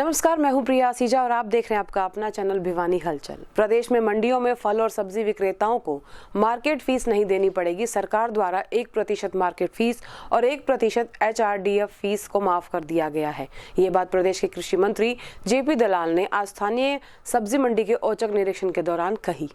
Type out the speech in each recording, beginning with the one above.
नमस्कार, मैं हूं प्रिया सीजा और आप देख रहे हैं आपका अपना चैनल भिवानी हलचल। प्रदेश में मंडियों में फल और सब्जी विक्रेताओं को मार्केट फीस नहीं देनी पड़ेगी। सरकार द्वारा 1% मार्केट फीस और 1% HRDF फीस को माफ कर दिया गया है। ये बात प्रदेश के कृषि मंत्री JP दलाल ने आज स्थानीय सब्जी मंडी के औचक निरीक्षण के दौरान कही।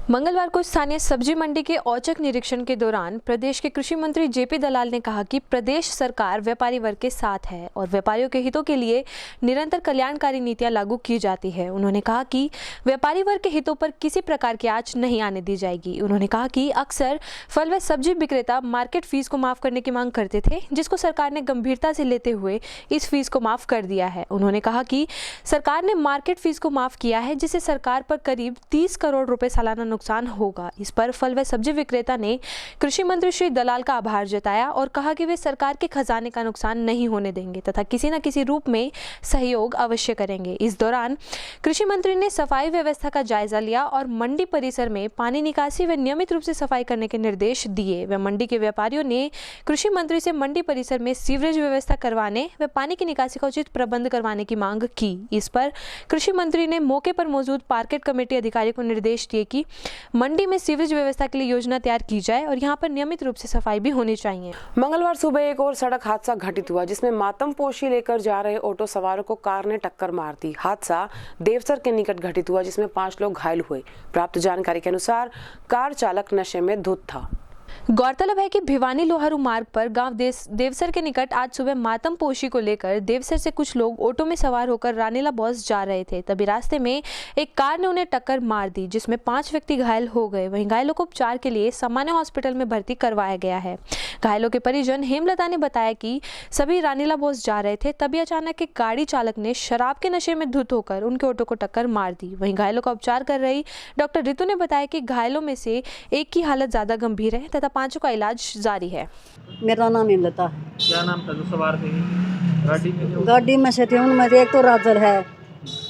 मंगलवार को स्थानीय सब्जी मंडी के औचक निरीक्षण के दौरान प्रदेश के कृषि मंत्री JP दलाल ने कहा कि प्रदेश सरकार व्यापारी वर्ग के साथ है और व्यापारियों के हितों के लिए निरंतर कल्याणकारी नीतियां लागू की जाती है। उन्होंने कहा कि व्यापारी वर्ग के हितों पर किसी प्रकार की आंच नहीं आने दी जाएगी। उन्होंने कहा कि अक्सर फल व सब्जी विक्रेता मार्केट फीस को माफ करने की मांग करते थे, जिसको सरकार ने गंभीरता से लेते हुए इस फीस को माफ कर दिया है। उन्होंने कहा कि सरकार ने मार्केट फीस को माफ किया है, जिससे सरकार पर करीब 30 करोड़ रुपए सालाना नुकसान होगा। इस पर फल व सब्जी विक्रेता ने कृषि मंत्री श्री दलाल का आभार जताया और कहा कि वे सरकार के खजाने का नुकसान नहीं होने देंगे तथा किसी न किसी रूप में सहयोग अवश्य करेंगे। इस दौरान कृषि मंत्री ने सफाई व्यवस्था का जायजा लिया और मंडी परिसर में पानी निकासी व नियमित रूप से सफाई करने के निर्देश दिए। व मंडी के व्यापारियों ने कृषि मंत्री से मंडी परिसर में सीवरेज व्यवस्था करवाने व पानी की निकासी का उचित प्रबंध करवाने की मांग की। इस पर कृषि मंत्री ने मौके पर मौजूद मार्केट कमेटी अधिकारी को निर्देश दिए कि मंडी में सीवरेज व्यवस्था के लिए योजना तैयार की जाए और यहां पर नियमित रूप से सफाई भी होनी चाहिए। मंगलवार सुबह एक और सड़क हादसा घटित हुआ, जिसमें मातमपोशी लेकर जा रहे ऑटो सवारों को कार ने टक्कर मार दी। हादसा देवसर के निकट घटित हुआ, जिसमें 5 लोग घायल हुए। प्राप्त जानकारी के अनुसार कार चालक नशे में धुत था। गौरतलब है कि भिवानी लोहारू मार्ग पर गांव देवसर के निकट आज सुबह मातमपोशी को लेकर देवसर से कुछ लोग ऑटो में सवार होकर रानीला बॉस जा रहे थे। तभी रास्ते में एक कार ने उन्हें टक्कर मार दी, जिसमें 5 व्यक्ति घायल हो गए। वहीं घायलों को उपचार के लिए सामान्य हॉस्पिटल में भर्ती करवाया गया है। घायलों के परिजन हेमलता ने बताया कि सभी रानीला बॉस जा रहे थे, तभी अचानक एक गाड़ी चालक ने शराब के नशे में धुत होकर उनके ऑटो को टक्कर मार दी। वहीं घायलों का उपचार कर रही डॉक्टर रितु ने बताया कि घायलों में से एक की हालत ज्यादा गंभीर है तथा 5 का इलाज जारी है। मेरा नाम हेमलता है। क्या नाम था जो सवार थे गाड़ी में से थे? उनमें से एक तो राजल है,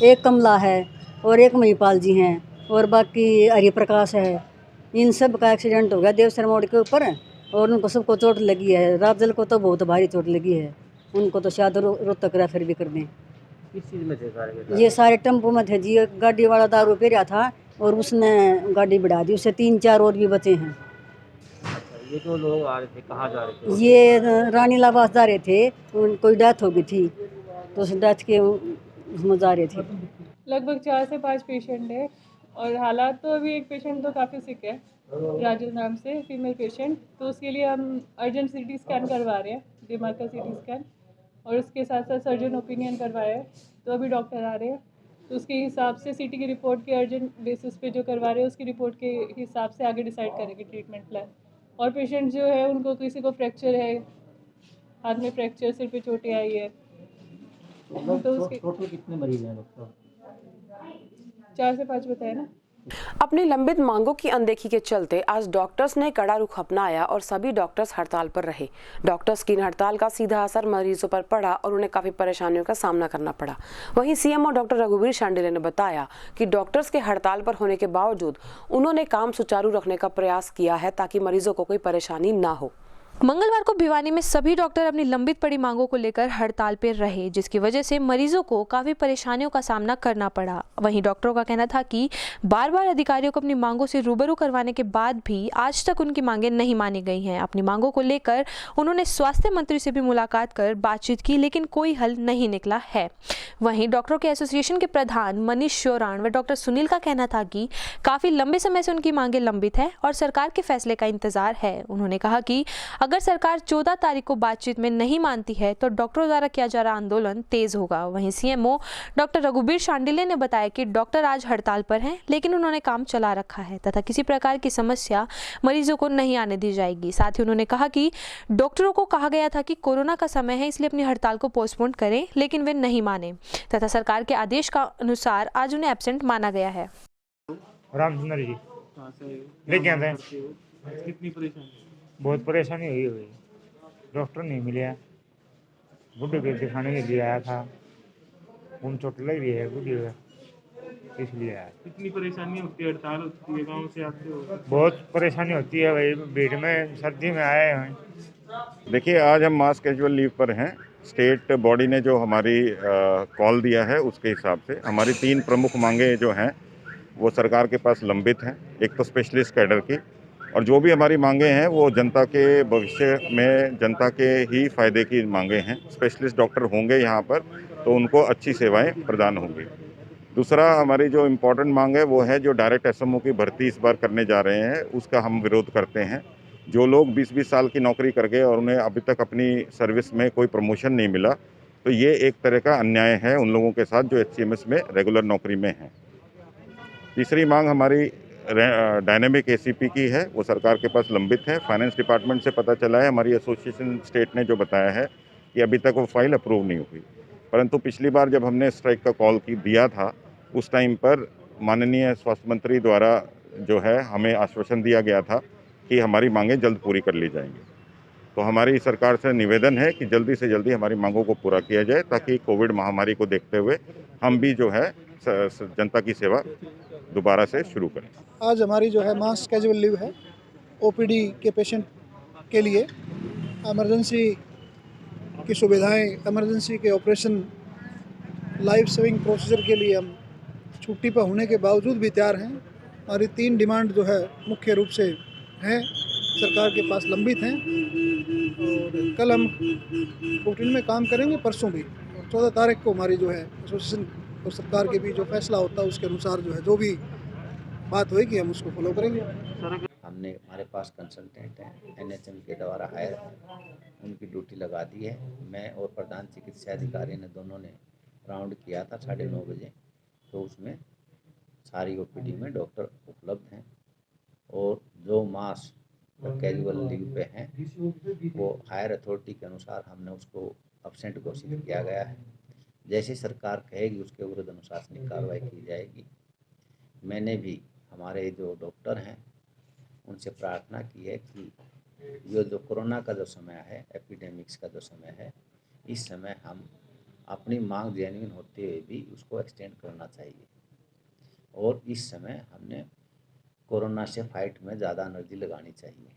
एक कमला है और एक महिपाल जी हैं और बाकी हरि प्रकाश है। इन सब का एक्सीडेंट हो गया देवसर मोड़ के ऊपर और उनको सबको चोट लगी है। राजल को तो बहुत भारी चोट लगी है, उनको तो शायद रोहतक रेफर भी कर दें। किस चीज़ में थे सारे? ये सारे टेम्पो में थे जी। गाड़ी वाला दारू पी रहा था और उसने गाड़ी बढ़ा दी, उससे 3-4 और भी बचे हैं। ये जो लोग आ रहे थे कहाँ जा रहे थे? ये रानी लाबास जा रहे थे, कोई डेथ हो गई थी तो उस डेथ के उसमें जा रहे थे। लगभग 4 से 5 पेशेंट है और हालात तो अभी एक पेशेंट तो काफ़ी सिक है, राजल नाम से फीमेल पेशेंट। तो उसके लिए हम अर्जेंट CT स्कैन करवा रहे हैं, दिमाग का CT स्कैन, और उसके साथ साथ सर्जन ओपिनियन करवाया है। तो अभी डॉक्टर आ रहे हैं, तो उसके हिसाब से CT की रिपोर्ट के अर्जेंट बेसिस पे जो करवा रहे हैं उसकी रिपोर्ट के हिसाब से आगे डिसाइड करेंगे ट्रीटमेंट प्लान। और पेशेंट जो है उनको किसी को फ्रैक्चर है, हाथ में फ्रैक्चर, सिर पे चोटें आई है। तो उसके टोटल कितने मरीज हैं डॉक्टर? 4 से 5 बताया ना। अपनी लंबित मांगों की अनदेखी के चलते आज डॉक्टर्स ने कड़ा रुख अपनाया और सभी डॉक्टर्स हड़ताल पर रहे। डॉक्टर्स की हड़ताल का सीधा असर मरीजों पर पड़ा और उन्हें काफी परेशानियों का सामना करना पड़ा। वहीं CMO डॉक्टर रघुवीर शांडिल्य ने बताया कि डॉक्टर्स के हड़ताल पर होने के बावजूद उन्होंने काम सुचारू रखने का प्रयास किया है ताकि मरीजों को कोई परेशानी न हो। मंगलवार को भिवानी में सभी डॉक्टर अपनी लंबित पड़ी मांगों को लेकर हड़ताल पर रहे, जिसकी वजह से मरीजों को काफी परेशानियों का सामना करना पड़ा। वहीं डॉक्टरों का कहना था कि बार बार अधिकारियों को अपनी मांगों से रूबरू करवाने के बाद भी आज तक उनकी मांगें नहीं मानी गई हैं। अपनी मांगों को लेकर उन्होंने स्वास्थ्य मंत्री से भी मुलाकात कर बातचीत की, लेकिन कोई हल नहीं निकला है। वहीं डॉक्टरों के एसोसिएशन के प्रधान मनीष शोराण व डॉक्टर सुनील का कहना था कि काफी लंबे समय से उनकी मांगें लंबित है और सरकार के फैसले का इंतजार है। उन्होंने कहा कि अगर सरकार 14 तारीख को बातचीत में नहीं मानती है तो डॉक्टरों द्वारा किया जा रहा आंदोलन तेज होगा। वहीं CMO डॉक्टर रघुवीर शांडिल्य ने बताया कि डॉक्टर आज हड़ताल पर हैं, लेकिन उन्होंने काम चला रखा है तथा किसी प्रकार की समस्या मरीजों को नहीं आने दी जाएगी। साथ ही उन्होंने कहा कि डॉक्टरों को कहा गया था कि कोरोना का समय है, इसलिए अपनी हड़ताल को पोस्टपोन करें, लेकिन वे नहीं माने तथा सरकार के आदेश का अनुसार आज उन्हें एब्सेंट माना गया है। रामचंद्र जी लेके आते हैं। कितनी परेशानी? बहुत परेशानी हुई। डॉक्टर नहीं मिले, बुढ़े को दिखाने के लिए आया था, उन चोट लग रही है बुढ़ी को, इसलिए आया। कितनी परेशानी होती है? हड़ताल होती है, गाँव से आते हो? बहुत परेशानी होती है भाई, भीड़ में सर्दी में आए हैं। देखिए, आज हम मास कैजुअल लीव पर हैं स्टेट बॉडी ने जो हमारी कॉल दिया है उसके हिसाब से हमारी 3 प्रमुख मांगें जो हैं वो सरकार के पास लंबित हैं। एक तो स्पेशलिस्ट कैडर की, और जो भी हमारी मांगें हैं वो जनता के भविष्य में जनता के ही फायदे की मांगें हैं। स्पेशलिस्ट डॉक्टर होंगे यहाँ पर तो उनको अच्छी सेवाएं प्रदान होंगी। दूसरा हमारी जो इम्पोर्टेंट मांग है वो है जो डायरेक्ट एसएमओ की भर्ती इस बार करने जा रहे हैं उसका हम विरोध करते हैं। जो लोग 20-20 साल की नौकरी कर गए और उन्हें अभी तक अपनी सर्विस में कोई प्रमोशन नहीं मिला, तो ये एक तरह का अन्याय है उन लोगों के साथ जो एचसीएमएस में रेगुलर नौकरी में हैं। तीसरी मांग हमारी डायनेमिक एसीपी की है, वो सरकार के पास लंबित है। फाइनेंस डिपार्टमेंट से पता चला है, हमारी एसोसिएशन स्टेट ने जो बताया है कि अभी तक वो फाइल अप्रूव नहीं हुई, परंतु पिछली बार जब हमने स्ट्राइक का कॉल दिया था उस टाइम पर माननीय स्वास्थ्य मंत्री द्वारा जो है हमें आश्वासन दिया गया था कि हमारी मांगें जल्द पूरी कर ली जाएंगी। तो हमारी सरकार से निवेदन है कि जल्दी से जल्दी हमारी मांगों को पूरा किया जाए ताकि कोविड महामारी को देखते हुए हम भी जो है जनता की सेवा दोबारा से शुरू करें। आज हमारी जो है मास कैजुअल लीव है ओपीडी के पेशेंट के लिए। इमरजेंसी की सुविधाएं, इमरजेंसी के ऑपरेशन, लाइफ सेविंग प्रोसीजर के लिए हम छुट्टी पर होने के बावजूद भी तैयार हैं। हमारी 3 डिमांड जो है मुख्य रूप से हैं, सरकार के पास लंबित हैं और कल हम रूटीन में काम करेंगे, परसों भी। और 14 तारीख को हमारी जो है एसोसिएशन और सरकार के बीच जो फैसला होता है उसके अनुसार जो है जो भी बात होएगी हम उसको फॉलो करेंगे। हमारे पास कंसल्टेंट हैं एनएचएम के द्वारा हायर हैं, उनकी ड्यूटी लगा दी है। मैं और प्रधान चिकित्सा अधिकारी ने दोनों ने राउंड किया था 9:30 बजे, तो उसमें सारी ओपीडी में डॉक्टर उपलब्ध हैं और जो मास कैजुअल लीव पे हैं वो हायर अथॉरिटी के अनुसार हमने उसको अब्सेंट घोषित किया गया है। जैसे सरकार कहेगी उसके विरुद्ध अनुशासनिक कार्रवाई की जाएगी। मैंने भी हमारे जो डॉक्टर हैं उनसे प्रार्थना की है कि ये जो कोरोना का जो समय है, एपिडेमिक्स का जो समय है, इस समय हम अपनी मांग जेन्युइन होते हुए भी उसको एक्सटेंड करना चाहिए और इस समय हमने कोरोना से फाइट में ज़्यादा एनर्जी लगानी चाहिए।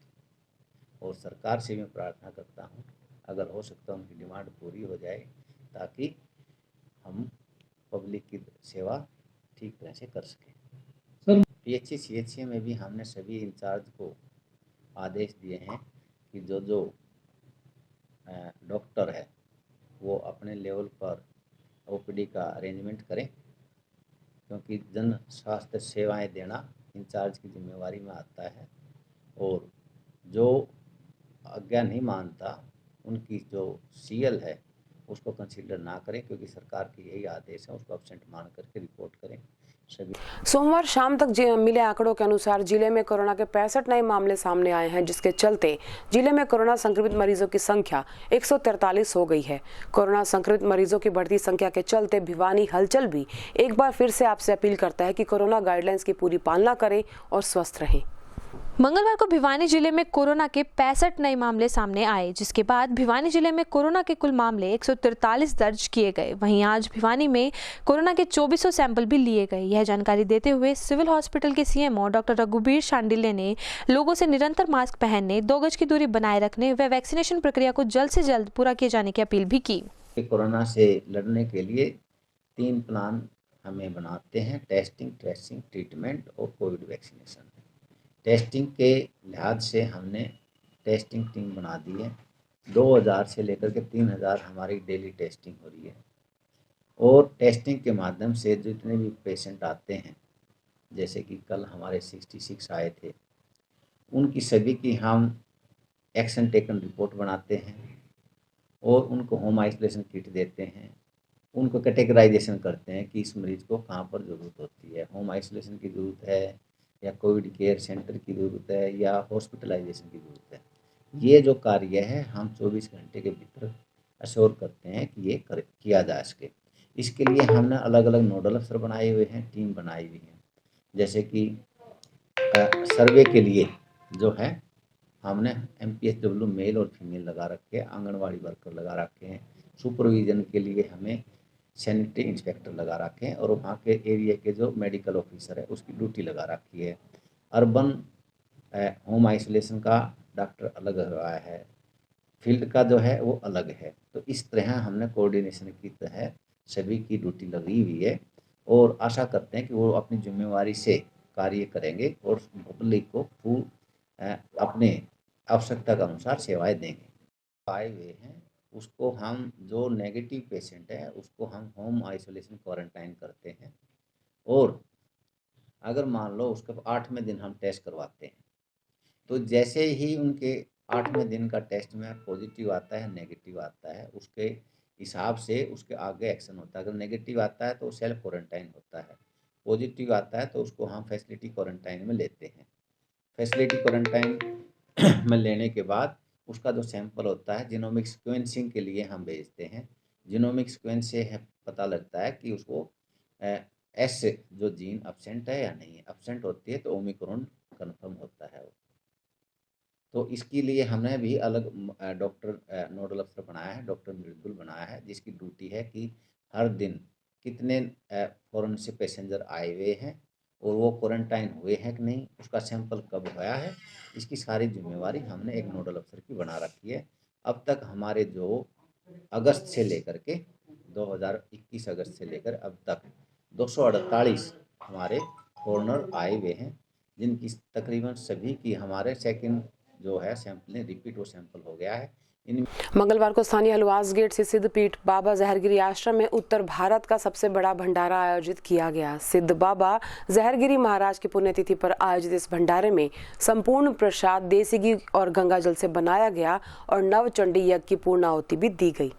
और सरकार से मैं प्रार्थना करता हूँ अगर हो सकता है उनकी डिमांड पूरी हो जाए ताकि हम पब्लिक की सेवा ठीक तरह से कर सकें। पीएचसी सीएचसी में भी हमने सभी इंचार्ज को आदेश दिए हैं कि जो डॉक्टर है वो अपने लेवल पर ओपीडी का अरेंजमेंट करें, क्योंकि जन स्वास्थ्य सेवाएं देना इंचार्ज की जिम्मेवारी में आता है। और जो आज्ञा नहीं मानता उनकी जो सीएल है उसको कंसीडर ना करें, क्योंकि सरकार की यही आदेश है, उसको एब्सेंट मान करके रिपोर्ट करें। सोमवार शाम तक मिले आंकड़ों के अनुसार जिले में कोरोना के 65 नए मामले सामने आए हैं, जिसके चलते जिले में कोरोना संक्रमित मरीजों की संख्या 143 हो गई है। कोरोना संक्रमित मरीजों की बढ़ती संख्या के चलते भिवानी हलचल भी एक बार फिर से आपसे अपील करता है कि कोरोना गाइडलाइंस की पूरी पालना करें और स्वस्थ रहें। मंगलवार को भिवानी जिले में कोरोना के 65 नए मामले सामने आए, जिसके बाद भिवानी जिले में कोरोना के कुल मामले 143 दर्ज किए गए। वहीं आज भिवानी में कोरोना के 2400 सैंपल भी लिए गए। यह जानकारी देते हुए सिविल हॉस्पिटल के सीएमओ डॉक्टर रघुबीर शांडिल्य ने लोगों से निरंतर मास्क पहनने, 2 गज की दूरी बनाए रखने व वैक्सीनेशन प्रक्रिया को जल्द से जल्द पूरा किए जाने की अपील भी की। कोरोना से लड़ने के लिए 3 प्लान हमें बनाते हैं: टेस्टिंग, ट्रेसिंग, ट्रीटमेंट और कोविड वैक्सीनेशन। टेस्टिंग के लिहाज से हमने टेस्टिंग टीम बना दी है। 2000 से लेकर के 3000 हमारी डेली टेस्टिंग हो रही है और टेस्टिंग के माध्यम से जितने भी पेशेंट आते हैं, जैसे कि कल हमारे 66 आए थे, उनकी सभी की हम एक्शन टेकन रिपोर्ट बनाते हैं और उनको होम आइसोलेशन किट देते हैं। उनको कैटेगराइजेशन करते हैं कि इस मरीज़ को कहाँ पर ज़रूरत होती है, होम आइसोलेशन की ज़रूरत है या कोविड केयर सेंटर की ज़रूरत है या हॉस्पिटलाइजेशन की ज़रूरत है। ये जो कार्य है हम 24 घंटे के भीतर अश्योर करते हैं कि ये किया जा सके। इसके लिए हमने अलग अलग नोडल अफसर बनाए हुए हैं, टीम बनाई हुई है। जैसे कि सर्वे के लिए जो है हमने MPHW मेल और फीमेल लगा रखे हैं, आंगनवाड़ी वर्कर लगा रखे हैं। सुपरविज़न के लिए हमें सैनिटरी इंस्पेक्टर लगा रखे हैं और वहाँ के एरिया के जो मेडिकल ऑफिसर है उसकी ड्यूटी लगा रखी है। अर्बन होम आइसोलेशन का डॉक्टर अलग लगाया है, फील्ड का जो है वो अलग है। तो इस तरह हमने कोऑर्डिनेशन की तहत सभी की ड्यूटी लगी हुई है और आशा करते हैं कि वो अपनी जिम्मेवारी से कार्य करेंगे और पब्लिक को अपने आवश्यकता के अनुसार सेवाएं देंगे। आए हुए हैं उसको हम, जो नेगेटिव पेशेंट है उसको हम होम आइसोलेशन क्वारंटाइन करते हैं और अगर मान लो उसके 8वें दिन हम टेस्ट करवाते हैं तो जैसे ही उनके 8वें दिन का टेस्ट में पॉजिटिव आता है नेगेटिव आता है उसके हिसाब से उसके आगे एक्शन होता है। अगर नेगेटिव आता है तो सेल्फ क्वारंटाइन होता है, पॉजिटिव आता है तो उसको हम फैसिलिटी क्वारंटाइन में लेते हैं। फैसिलिटी क्वारंटाइन में लेने के बाद उसका जो सैंपल होता है जीनोमिक सीक्वेंसिंग के लिए हम भेजते हैं। जीनोमिक सीक्वेंस से पता लगता है कि उसको एस जो जीन एब्सेंट है या नहीं है। एब्सेंट होती है तो ओमिक्रॉन कन्फर्म होता है। तो इसके लिए हमने भी अलग डॉक्टर नोडल अफसर बनाया है, डॉक्टर मृदुल बनाया है, जिसकी ड्यूटी है कि हर दिन कितने फॉरेन से पैसेंजर आए हुए हैं और वो क्वारंटाइन हुए हैं कि नहीं, उसका सैंपल कब होया है, इसकी सारी जिम्मेवारी हमने एक नोडल अफसर की बना रखी है। अब तक हमारे जो अगस्त से लेकर के 2021 अगस्त से लेकर अब तक 248 हमारे फॉरेनर आए हुए हैं, जिनकी तकरीबन सभी की हमारे सेकंड जो है सैंपलिंग रिपीट वो सैंपल हो गया है। मंगलवार को स्थानीय हलवास गेट से सिद्धपीठ बाबा जहरगिरी आश्रम में उत्तर भारत का सबसे बड़ा भंडारा आयोजित किया गया। सिद्ध बाबा जहरगिरी महाराज की पुण्यतिथि पर आयोजित इस भंडारे में संपूर्ण प्रसाद देसी घी और गंगा जल से बनाया गया और नवचंडी यज्ञ की पूर्णाहुति भी दी गई।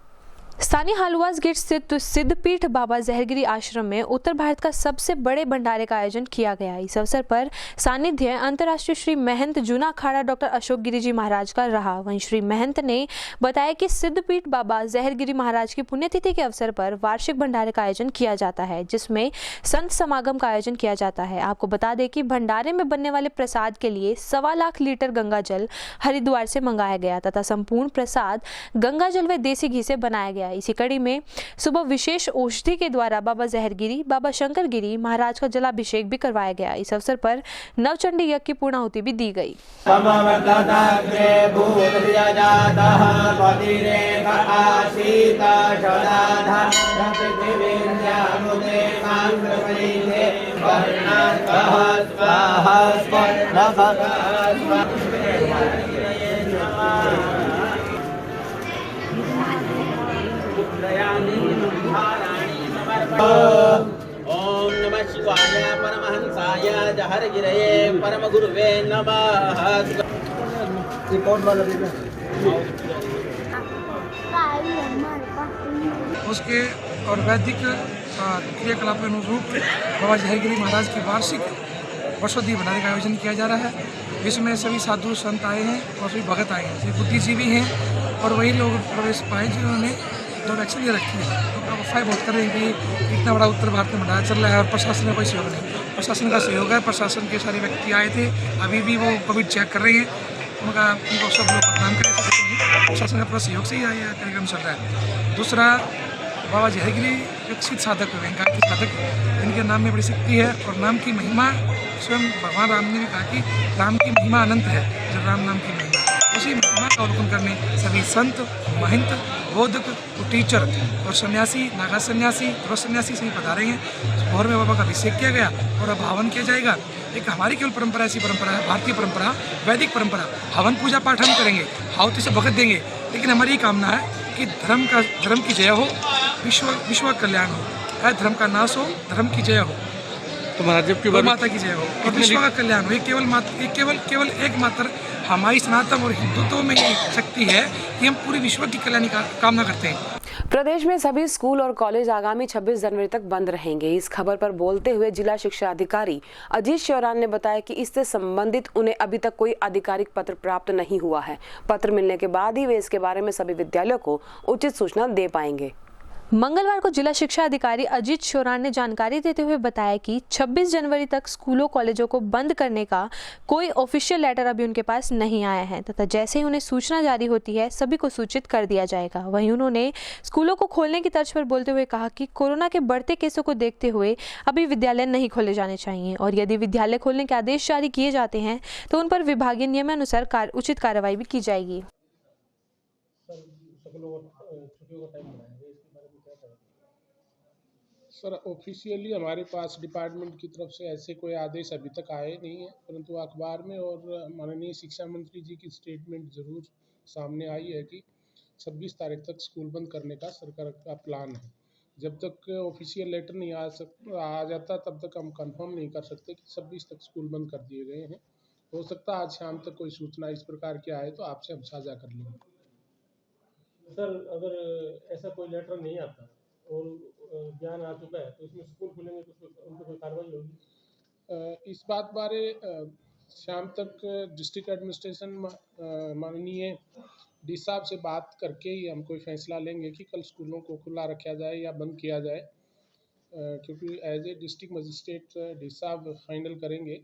स्थानीय हलवास गेट स्थित सिद्धपीठ बाबा जहरगिरी आश्रम में उत्तर भारत का सबसे बड़े भंडारे का आयोजन किया गया। इस अवसर पर सानिध्य अंतर्राष्ट्रीय श्री महंत जूना अखाड़ा डॉक्टर अशोक गिरी जी महाराज का रहा। वहीं श्री महंत ने बताया कि सिद्धपीठ बाबा जहरगिरी महाराज की पुण्यतिथि के अवसर पर वार्षिक भंडारे का आयोजन किया जाता है, जिसमें संत समागम का आयोजन किया जाता है। आपको बता दें कि भंडारे में बनने वाले प्रसाद के लिए 1.25 लाख लीटर गंगा जल हरिद्वार से मंगाया गया तथा संपूर्ण प्रसाद गंगा जल व देसी घी से बनाया गया। इसी कड़ी में सुबह विशेष औषधि के द्वारा बाबा जहरगिरी बाबा शंकर गिरी महाराज का जलाभिषेक भी करवाया गया। इस अवसर पर नवचंडी यज्ञ की पूर्णाहुति भी दी गई। ओम नमः शिवाय परमहंसाय जहरगिरये परम गुरुवे नमः। उसके और वैदिक क्रियाकलाप के अनुरूप बाबा जहरगिरी महाराज की वार्षिक औषधि भंडारे का आयोजन किया जा रहा है। इसमें सभी साधु संत आए हैं और सभी भगत आए हैं, सभी बुद्धिजीवी हैं और वही लोग प्रवेश पाए जिन्होंने जो वैक्सीन ले रखी है। तो अफवाह बहुत कर रहे हैं कि इतना बड़ा उत्तर भारत में भंडारा चल रहा है और प्रशासन का कोई सहयोग नहीं। प्रशासन का सहयोग है, प्रशासन के सारे व्यक्ति आए थे, अभी भी वो कोविड चेक कर रहे हैं, उनको सब लोग प्रदान करें। प्रशासन का पूरा सहयोग से ही यह कार्यक्रम चल रहा है। दूसरा, बाबा जहरगिरी एक सिद्ध साधक हुए, गायत्री साधक, जिनके नाम में बड़ी शक्ति है और नाम की महिमा स्वयं भगवान राम ने भी कहा कि राम की महिमा अनंत है। जब राम नाम की महिमा, उसी महिमा का अवलोकन करने सभी संत, महंत, बोधक, टीचर और सन्यासी, नागा सन्यासी, ध्रुव सन्यासी सभी पधारे हैं। भोर में बाबा का अभिषेक किया गया और अब हवन किया जाएगा। एक हमारी केवल परंपरा ऐसी परंपरा है, भारतीय परंपरा, वैदिक परंपरा। हवन पूजा पाठ हम करेंगे, आहुति से भगत देंगे, लेकिन हमारी ये कामना है कि धर्म की जय हो, विश्व कल्याण हो, धर्म का नाश हो, धर्म की जय हो, तो महाराज जब की माता की जय हो और विश्व का कल्याण हो। केवल एकमात्र हमारी सनातन और हिंदुत्व में ये शक्ति है कि हम पूरी विश्व की कल्याण की कामना करते हैं। प्रदेश में सभी स्कूल और कॉलेज आगामी 26 जनवरी तक बंद रहेंगे। इस खबर पर बोलते हुए जिला शिक्षा अधिकारी अजीत शौरान ने बताया कि इससे संबंधित उन्हें अभी तक कोई आधिकारिक पत्र प्राप्त नहीं हुआ है। पत्र मिलने के बाद ही वे इसके बारे में सभी विद्यालयों को उचित सूचना दे पाएंगे। मंगलवार को जिला शिक्षा अधिकारी अजीत शौरान ने जानकारी देते हुए बताया कि 26 जनवरी तक स्कूलों कॉलेजों को बंद करने का कोई ऑफिशियल लेटर अभी उनके पास नहीं आया है तथा जैसे ही उन्हें सूचना जारी होती है सभी को सूचित कर दिया जाएगा। वहीं उन्होंने स्कूलों को खोलने की तर्ज पर बोलते हुए कहा कि कोरोना के बढ़ते केसों को देखते हुए अभी विद्यालय नहीं खोले जाने चाहिए और यदि विद्यालय खोलने के आदेश जारी किए जाते हैं तो उन पर विभागीय नियमानुसार उचित कार्रवाई भी की जाएगी। स्कूलों को छुट्टियों का टाइम बनाया है, इसके बारे में क्या कहेंगे? सर, ऑफिशियली हमारे पास डिपार्टमेंट की तरफ से ऐसे कोई आदेश अभी तक आए नहीं है, परंतु अखबार में और माननीय शिक्षा मंत्री जी की स्टेटमेंट ज़रूर सामने आई है कि 26 तारीख तक स्कूल बंद करने का सरकार का प्लान है। जब तक ऑफिशियल लेटर नहीं आ जाता तब तक हम कंफर्म नहीं कर सकते कि 26 तक स्कूल बंद कर दिए गए हैं। हो सकता है आज शाम तक कोई सूचना इस प्रकार की आए तो आपसे हम साझा कर लेंगे। सर, अगर ऐसा कोई लेटर नहीं आता और ज्ञान आ चुका है तो इसमें स्कूल खुलेंगे तो उन पर कोई कार्रवाई होगी? इस बात बारे शाम तक डिस्ट्रिक्ट एडमिनिस्ट्रेशन माननीय डी साहब से बात करके ही हम कोई फैसला लेंगे कि कल स्कूलों को खुला रखा जाए या बंद किया जाए, क्योंकि as a district magistrate D साहब फाइनल करेंगे।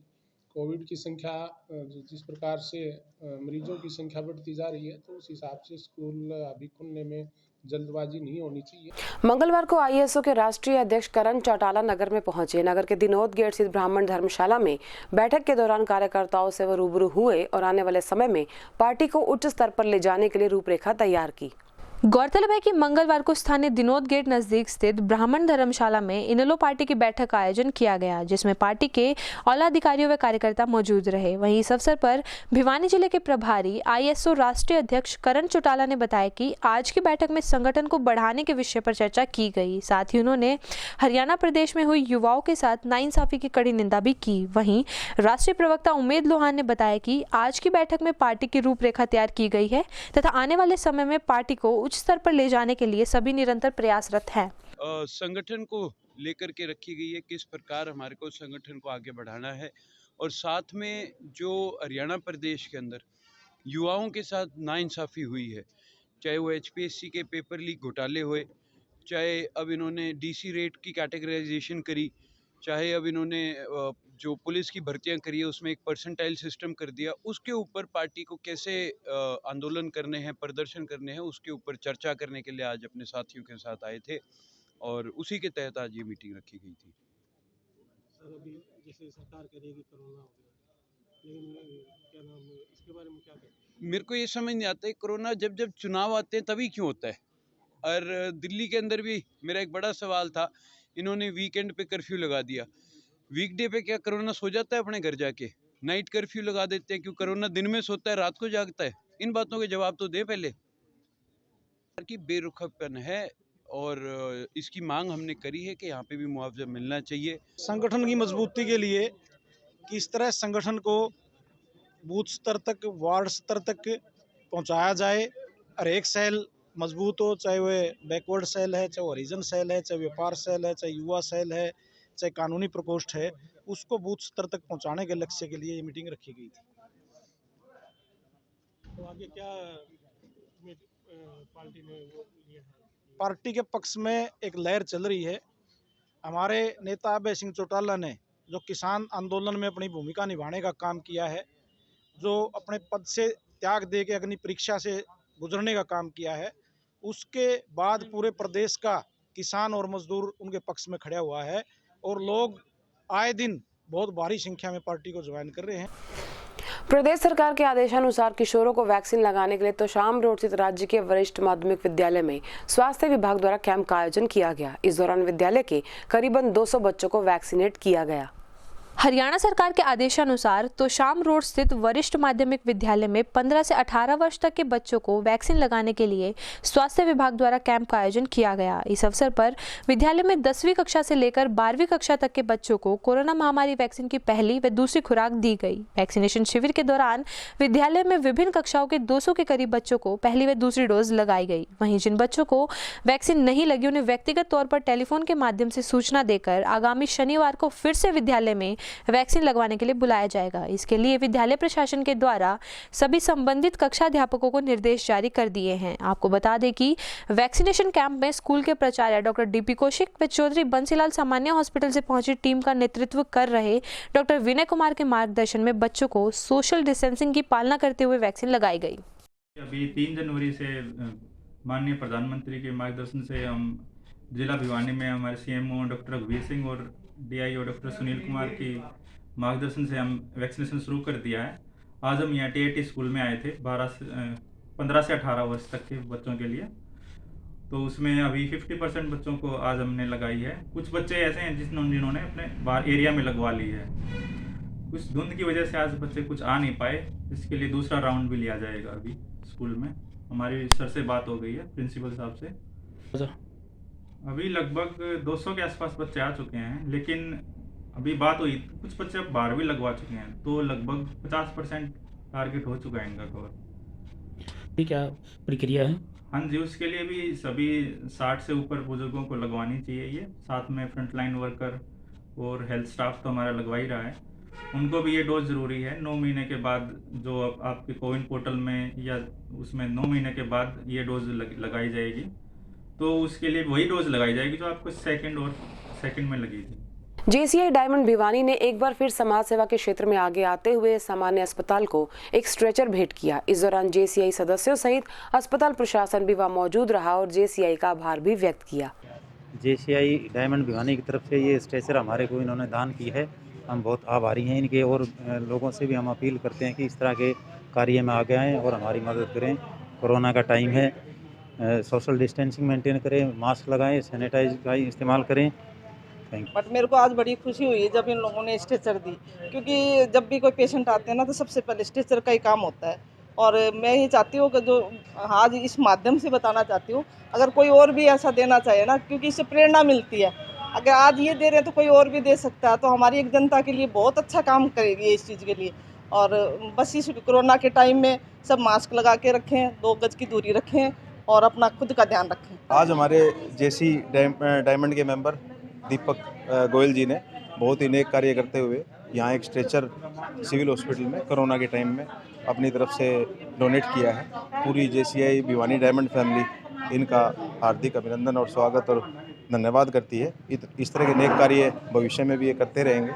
कोविड की संख्या जिस प्रकार से मरीजों की संख्या बढ़ती जा रही है तो उस हिसाब से स्कूल अभी खुलने में जल्दबाजी नहीं होनी चाहिए। मंगलवार को आईएसओ के राष्ट्रीय अध्यक्ष करण चौटाला नगर में पहुंचे। नगर के दिनोद गेट स्थित ब्राह्मण धर्मशाला में बैठक के दौरान कार्यकर्ताओं से वो रूबरू हुए और आने वाले समय में पार्टी को उच्च स्तर पर ले जाने के लिए रूपरेखा तैयार की। गौरतलब है कि मंगलवार को स्थानीय दिनोद गेट नजदीक स्थित ब्राह्मण धर्मशाला में इनेलो पार्टी की बैठक का आयोजन किया गया, जिसमें पार्टी के आला अधिकारियों व कार्यकर्ता मौजूद रहे। वहीं इस अवसर पर भिवानी जिले के प्रभारी आईएसओ राष्ट्रीय अध्यक्ष करण चौटाला ने बताया कि आज की बैठक में संगठन को बढ़ाने के विषय पर चर्चा की गई। साथ ही उन्होंने हरियाणा प्रदेश में हुई युवाओं के साथ नाइंसाफी की कड़ी निंदा भी की। वहीं राष्ट्रीय प्रवक्ता उमेद लोहान ने बताया कि आज की बैठक में पार्टी की रूपरेखा तैयार की गई है तथा आने वाले समय में पार्टी को उच्च स्तर पर ले जाने के लिए सभी निरंतर प्रयासरत हैं। संगठन को लेकर के रखी गई है किस प्रकार हमारे को संगठन को आगे बढ़ाना है, और साथ में जो हरियाणा प्रदेश के अंदर युवाओं के साथ नाइंसाफ़ी हुई है, चाहे वो एचपीएससी के पेपर लीक घोटाले हुए, चाहे अब इन्होंने डीसी रेट की कैटेगराइजेशन करी, चाहे अब इन्होंने जो पुलिस की भर्तियां करी है उसमें एक परसेंटाइल सिस्टम कर दिया, उसके ऊपर पार्टी को कैसे आंदोलन करने हैं, प्रदर्शन करने हैं, उसके ऊपर चर्चा करने के लिए आज अपने साथियों के साथ आए थे और उसी के तहत आज ये मीटिंग रखी गई थी। सर, अभी जैसे सरकार कह रही है कि कोरोना हो गया, लेकिन क्या नाम है, इसके बारे में क्या कहें? मेरे को ये समझ नहीं आता है कोरोना जब जब चुनाव आते हैं तभी क्यों होता है। और दिल्ली के अंदर भी मेरा एक बड़ा सवाल था, इन्होंने वीकेंड पे कर्फ्यू लगा दिया, वीकडे पे क्या कोरोना सो जाता है अपने घर जाके? नाइट कर्फ्यू लगा देते हैं, क्यों कोरोना दिन में सोता है रात को जागता है? इन बातों के जवाब तो दे पहले। की बेरुखपन है और इसकी मांग हमने करी है कि यहाँ पे भी मुआवजा मिलना चाहिए। संगठन की मजबूती के लिए किस तरह संगठन को बूथ स्तर तक, वार्ड स्तर तक पहुँचाया जाए, हर एक सेल मजबूत हो, चाहे वह बैकवर्ड सेल है, चाहे वो हरिजन सेल है, चाहे व्यापार सेल है, चाहे युवा सेल है, चाहे कानूनी प्रकोष्ठ है, उसको बूथ स्तर तक पहुंचाने के लक्ष्य के लिए ये मीटिंग रखी गई थी। तो आगे क्या पार्टी ने वो लिया है? पार्टी के पक्ष में एक लहर चल रही है। हमारे नेता अभय सिंह चौटाला ने जो किसान आंदोलन में अपनी भूमिका निभाने का काम किया है, जो अपने पद से त्याग दे के अग्नि परीक्षा से गुजरने का काम किया है, उसके बाद पूरे प्रदेश का किसान और मजदूर उनके पक्ष में खड़ा हुआ है और लोग आए दिन बहुत भारी संख्या में पार्टी को ज्वाइन कर रहे हैं। प्रदेश सरकार के आदेशानुसार किशोरों को वैक्सीन लगाने के लिए तोशाम रोड स्थित राज्य के वरिष्ठ माध्यमिक विद्यालय में स्वास्थ्य विभाग द्वारा कैंप का आयोजन किया गया। इस दौरान विद्यालय के करीबन 200 बच्चों को वैक्सीनेट किया गया। हरियाणा सरकार के आदेशानुसार तोशाम रोड स्थित वरिष्ठ माध्यमिक विद्यालय में 15 से 18 वर्ष तक के बच्चों को वैक्सीन लगाने के लिए स्वास्थ्य विभाग द्वारा कैंप का आयोजन किया गया। इस अवसर पर विद्यालय में 10वीं कक्षा से लेकर 12वीं कक्षा तक के बच्चों को कोरोना महामारी वैक्सीन की पहली व दूसरी खुराक दी गई। वैक्सीनेशन शिविर के दौरान विद्यालय में विभिन्न कक्षाओं के 200 के करीब बच्चों को पहली व दूसरी डोज लगाई गई। वहीं जिन बच्चों को वैक्सीन नहीं लगी उन्हें व्यक्तिगत तौर पर टेलीफोन के माध्यम से सूचना देकर आगामी शनिवार को फिर से विद्यालय में वैक्सीन लगवाने के लिए बुलाया जाएगा। इसके लिए विद्यालय प्रशासन के द्वारा सभी संबंधित कक्षाध्यापकों को निर्देश जारी कर दिए हैं। आपको बता दें कि वैक्सीनेशन कैंप में स्कूल के प्राचार्य डॉक्टर डीपी कौशिक व चौधरी बंसीलाल सामान्य हॉस्पिटल से पहुंची टीम का नेतृत्व कर रहे डॉक्टर विनय कुमार के मार्गदर्शन में बच्चों को सोशल डिस्टेंसिंग की पालना करते हुए वैक्सीन लगाई गई। अभी 3 जनवरी से माननीय प्रधानमंत्री के मार्गदर्शन से हम जिला भिवानी में हमारे सीएमओ डॉक्टर रघुवीर सिंह और डीआईओ डॉक्टर सुनील कुमार की मार्गदर्शन से हम वैक्सीनेशन शुरू कर दिया है। आज हम यहाँ टीआईटी स्कूल में आए थे 15 से 18 वर्ष तक के बच्चों के लिए। तो उसमें अभी 50% बच्चों को आज हमने लगाई है। कुछ बच्चे ऐसे हैं जिन्होंने अपने बाहर एरिया में लगवा ली है। कुछ धुंध की वजह से आज बच्चे कुछ आ नहीं पाए, इसके लिए दूसरा राउंड भी लिया जाएगा अभी स्कूल में। हमारी सर से बात हो गई है प्रिंसिपल साहब से। अभी लगभग 200 के आसपास बच्चे आ चुके हैं, लेकिन अभी बात हुई कुछ बच्चे अब बाहर भी लगवा चुके हैं, तो लगभग 50% टारगेट हो चुका है इनका कवर। ठीक है, प्रक्रिया है। हाँ जी, उसके लिए भी सभी 60 से ऊपर बुजुर्गों को लगवानी चाहिए ये। साथ में फ्रंटलाइन वर्कर और हेल्थ स्टाफ तो हमारा लगवा ही रहा है, उनको भी ये डोज ज़रूरी है। 9 महीने के बाद जो आपके कोविन पोर्टल में या उसमें 9 महीने के बाद ये डोज लगाई जाएगी, तो उसके लिए वही डोज लगाई जाएगी जो आपको सेकंड में लगी थी। JCI डायमंड भिवानी ने एक बार फिर समाज सेवा के क्षेत्र में आगे आते हुए सामान्य अस्पताल को एक स्ट्रेचर भेंट किया। इस दौरान JCI सदस्यों सहित अस्पताल प्रशासन भी वहां मौजूद रहा और JCI का आभार भी व्यक्त किया। JCI डायमंड भिवानी की तरफ से ये स्ट्रेचर हमारे को इन्होंने दान की है, हम बहुत आभारी हैं इनके। और लोगों से भी हम अपील करते हैं कि इस तरह के कार्य में आगे आएँ और हमारी मदद करें। कोरोना का टाइम है, सोशल डिस्टेंसिंग मेंटेन करें, मास्क लगाएं, सैनिटाइज का इस्तेमाल करें। बट मेरे को आज बड़ी खुशी हुई है जब इन लोगों ने स्ट्रेचर दी, क्योंकि जब भी कोई पेशेंट आते हैं ना तो सबसे पहले स्ट्रेचर का ही काम होता है। और मैं ये चाहती हूँ कि जो आज इस माध्यम से बताना चाहती हूँ, अगर कोई और भी ऐसा देना चाहे ना, क्योंकि इससे प्रेरणा मिलती है। अगर आज ये दे रहे हैं तो कोई और भी दे सकता है, तो हमारी एक जनता के लिए बहुत अच्छा काम करेगी इस चीज़ के लिए। और बस इस कोरोना के टाइम में सब मास्क लगा के रखें, 2 गज की दूरी रखें और अपना खुद का ध्यान रखें। आज हमारे JCI डायमंड के मेंबर दीपक गोयल जी ने बहुत ही नेक कार्य करते हुए यहाँ एक स्ट्रेचर सिविल हॉस्पिटल में कोरोना के टाइम में अपनी तरफ से डोनेट किया है। पूरी JCI भिवानी डायमंड फैमिली इनका हार्दिक अभिनंदन और स्वागत और धन्यवाद करती है। इस तरह के नेक कार्य भविष्य में भी ये करते रहेंगे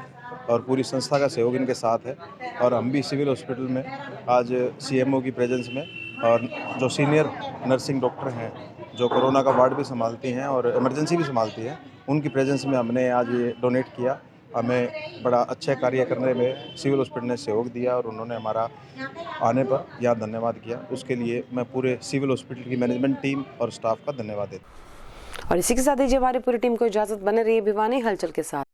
और पूरी संस्था का सहयोग इनके साथ है। और हम भी सिविल हॉस्पिटल में आज CMO की प्रेजेंस में और जो सीनियर नर्सिंग डॉक्टर हैं जो कोरोना का वार्ड भी संभालती हैं और इमरजेंसी भी संभालती हैं, उनकी प्रेजेंस में हमने आज ये डोनेट किया। हमें बड़ा अच्छा कार्य करने में सिविल हॉस्पिटल ने सहयोग दिया और उन्होंने हमारा आने पर यहाँ धन्यवाद किया। उसके लिए मैं पूरे सिविल हॉस्पिटल की मैनेजमेंट टीम और स्टाफ का धन्यवाद देता हूँ। और इसी के साथ ही हमारी पूरी टीम को इजाजत, बने रहिए भिवानी हलचल के साथ।